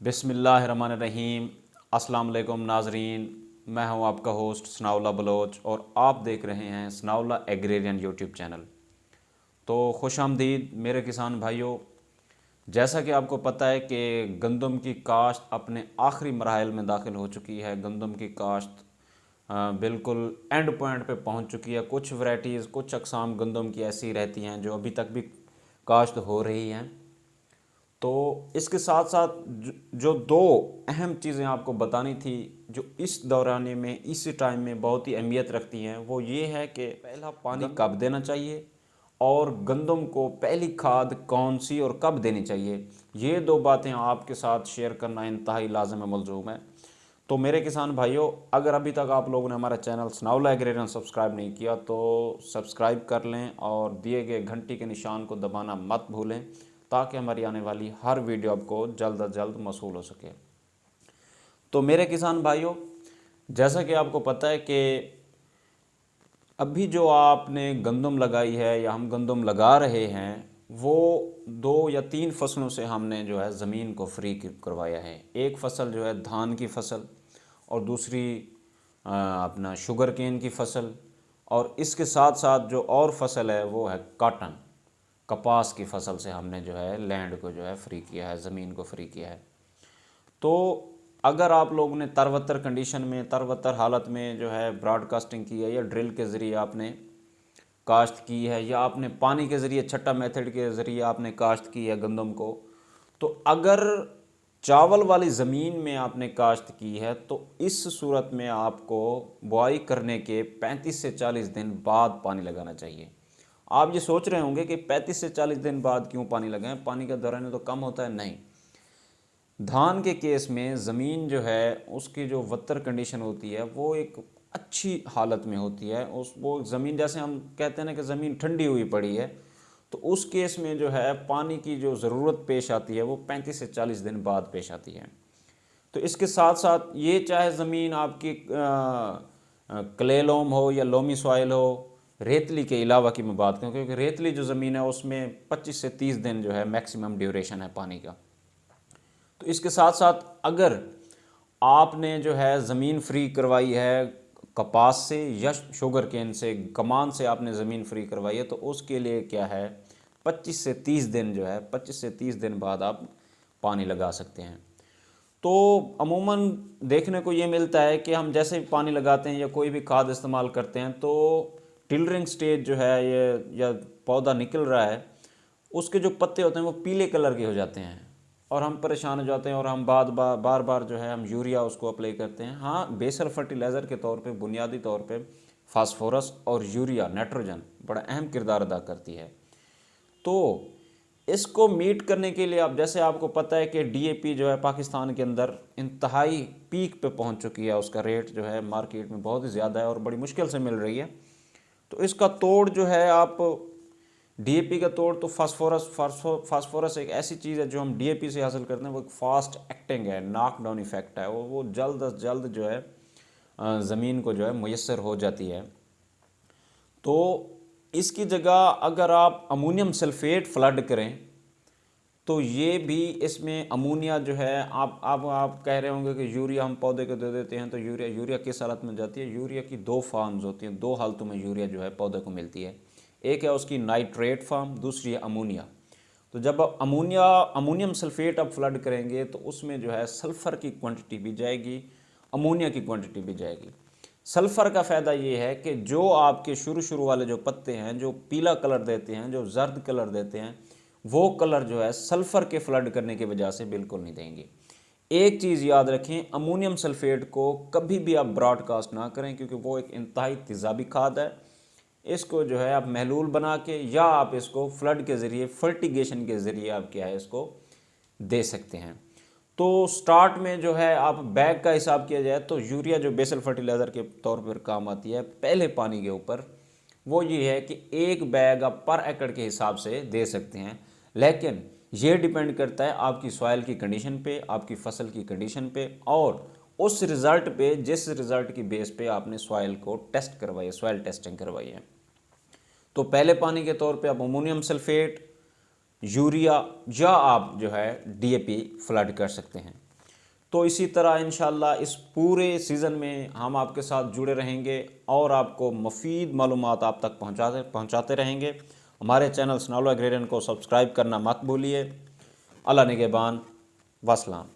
बिस्मिल्लाहिर्रहमानिर्रहीम। अस्सलाम वालेकुम नाजरीन, मैं हूं आपका होस्ट सनाउल्लाह बलोच और आप देख रहे हैं सनाउल्लाह एग्रेरियन यूट्यूब चैनल। तो खुश आमदीद मेरे किसान भाइयों। जैसा कि आपको पता है कि गंदम की काश्त अपने आखिरी मराहल में दाखिल हो चुकी है। गंदम की काश्त बिल्कुल एंड पॉइंट पे पहुंच चुकी है। कुछ वैराइटीज़, कुछ अकसाम गंदम की ऐसी रहती हैं जो अभी तक भी काश्त हो रही हैं। तो इसके साथ साथ जो दो अहम चीज़ें आपको बतानी थी जो इस दौराने में, इस टाइम में बहुत ही अहमियत रखती हैं, वो ये है कि पहला पानी कब देना चाहिए और गंदम को पहली खाद कौन सी और कब देनी चाहिए। ये दो बातें आपके साथ शेयर करना इंतहाई लाज़िम मलज़ूम है। तो मेरे किसान भाइयों, अगर अभी तक आप लोगों ने हमारा चैनल सनाउल्लाह एग्रेरियन सब्सक्राइब नहीं किया तो सब्सक्राइब कर लें और दिए गए घंटी के निशान को दबाना मत भूलें ताकि हमारी आने वाली हर वीडियो आपको जल्द अज जल्द मौसूल हो सके। तो मेरे किसान भाइयों, जैसा कि आपको पता है कि अभी जो आपने गंदम लगाई है या हम गंदम लगा रहे हैं, वो 2 या 3 फसलों से हमने जो है ज़मीन को फ्री करवाया है। एक फसल जो है धान की फसल और दूसरी अपना शुगर केन की फसल, और इसके साथ साथ जो और फसल है वो है कॉटन, कपास की फसल से हमने जो है लैंड को जो है फ्री किया है, ज़मीन को फ्री किया है। तो अगर आप लोगों ने तरवतर कंडीशन में, तरवतर हालत में जो है ब्रॉडकास्टिंग की है या ड्रिल के ज़रिए आपने काश्त की है या आपने पानी के ज़रिए छट्टा मेथड के ज़रिए आपने काश्त की है गंदम को, तो अगर चावल वाली ज़मीन में आपने काश्त की है तो इस सूरत में आपको बुआई करने के 35 से 40 दिन बाद पानी लगाना चाहिए। आप ये सोच रहे होंगे कि 35 से 40 दिन बाद क्यों पानी लगाएं, पानी का दौरान तो कम होता है। नहीं, धान के केस में ज़मीन जो है उसकी जो वत्तर कंडीशन होती है वो एक अच्छी हालत में होती है। उस वो ज़मीन, जैसे हम कहते हैं ना कि ज़मीन ठंडी हुई पड़ी है, तो उस केस में जो है पानी की जो ज़रूरत पेश आती है वो 35 से 40 दिन बाद पेश आती है। तो इसके साथ साथ ये चाहे ज़मीन आपकी क्ले लोम हो या लोमी सॉइल हो, रेतली के अलावा की मैं बात करूँ, क्योंकि रेतली जो ज़मीन है उसमें 25 से 30 दिन जो है मैक्सिमम ड्यूरेशन है पानी का। तो इसके साथ साथ अगर आपने जो है ज़मीन फ्री करवाई है कपास से या शुगर केन से, कमान से आपने ज़मीन फ्री करवाई है, तो उसके लिए क्या है 25 से 30 दिन जो है 25 से 30 दिन बाद आप पानी लगा सकते हैं। तो अमूमन देखने को ये मिलता है कि हम जैसे पानी लगाते हैं या कोई भी खाद इस्तेमाल करते हैं तो टिलरिंग स्टेज जो है ये या पौधा निकल रहा है, उसके जो पत्ते होते हैं वो पीले कलर के हो जाते हैं और हम परेशान हो जाते हैं और हम बार बार जो है हम यूरिया उसको अप्लाई करते हैं। हाँ, बेसल फर्टिलाइज़र के तौर पे, बुनियादी तौर पे फास्फोरस और यूरिया, नाइट्रोजन बड़ा अहम किरदार अदा करती है। तो इसको मीट करने के लिए, अब जैसे आपको पता है कि डीएपी जो है पाकिस्तान के अंदर इंतहाई पीक पे पहुंच चुकी है, उसका रेट जो है मार्केट में बहुत ही ज़्यादा है और बड़ी मुश्किल से मिल रही है। तो इसका तोड़ जो है, आप डीएपी का तोड़ तो फास्फोरस एक ऐसी चीज़ है जो हम डीएपी से हासिल करते हैं, वो एक फास्ट एक्टिंग है, नॉक डाउन इफेक्ट है, वो जल्द अज जल्द जो है ज़मीन को जो है मुयस्सर हो जाती है। तो इसकी जगह अगर आप अमोनियम सल्फेट फ्लड करें तो ये भी, इसमें अमोनिया जो है, आप कह रहे होंगे कि यूरिया हम पौधे को दे देते हैं, तो यूरिया किस हालत में जाती है। यूरिया की 2 फॉर्म्स होती हैं, 2 हालतों में यूरिया जो है पौधे को मिलती है। एक है उसकी नाइट्रेट फॉर्म, दूसरी है अमोनिया। तो जब आप अमोनियम सल्फेट आप फ्लड करेंगे तो उसमें जो है सल्फ़र की क्वांटिटी भी जाएगी, अमोनिया की क्वांटिटी भी जाएगी। सल्फ़र का फ़ायदा ये है कि जो आपके शुरू वाले जो पत्ते हैं जो पीला कलर देते हैं, जो जर्द कलर देते हैं, वो कलर जो है सल्फ़र के फ्लड करने की वजह से बिल्कुल नहीं देंगे। एक चीज़ याद रखें, अमोनियम सल्फेट को कभी भी आप ब्रॉडकास्ट ना करें क्योंकि वो एक इंतहाई तेज़ाबी खाद है। इसको जो है आप महलूल बना के या आप इसको फ्लड के ज़रिए, फर्टिगेशन के ज़रिए आप क्या है इसको दे सकते हैं। तो स्टार्ट में जो है आप बैग का हिसाब किया जाए तो यूरिया जो बेसल फर्टिलाइज़र के तौर पर काम आती है पहले पानी के ऊपर, वो ये है कि 1 बैग आप पर एकड़ के हिसाब से दे सकते हैं। लेकिन ये डिपेंड करता है आपकी सॉइल की कंडीशन पे, आपकी फसल की कंडीशन पे और उस रिज़ल्ट पे, जिस रिज़ल्ट की बेस पे आपने सॉइल को टेस्ट करवाई है, सॉइल टेस्टिंग करवाई है। तो पहले पानी के तौर पे आप अमोनियम सल्फेट, यूरिया या आप जो है डीएपी फ्लड कर सकते हैं। तो इसी तरह इंशाल्लाह इस पूरे सीज़न में हम आपके साथ जुड़े रहेंगे और आपको मुफीद मालूमात आप तक पहुँचाते रहेंगे। हमारे चैनल स्नाउला एग्रेरियन को सब्सक्राइब करना मत भूलिए। अल्लाह निगहबान। वस्सलाम।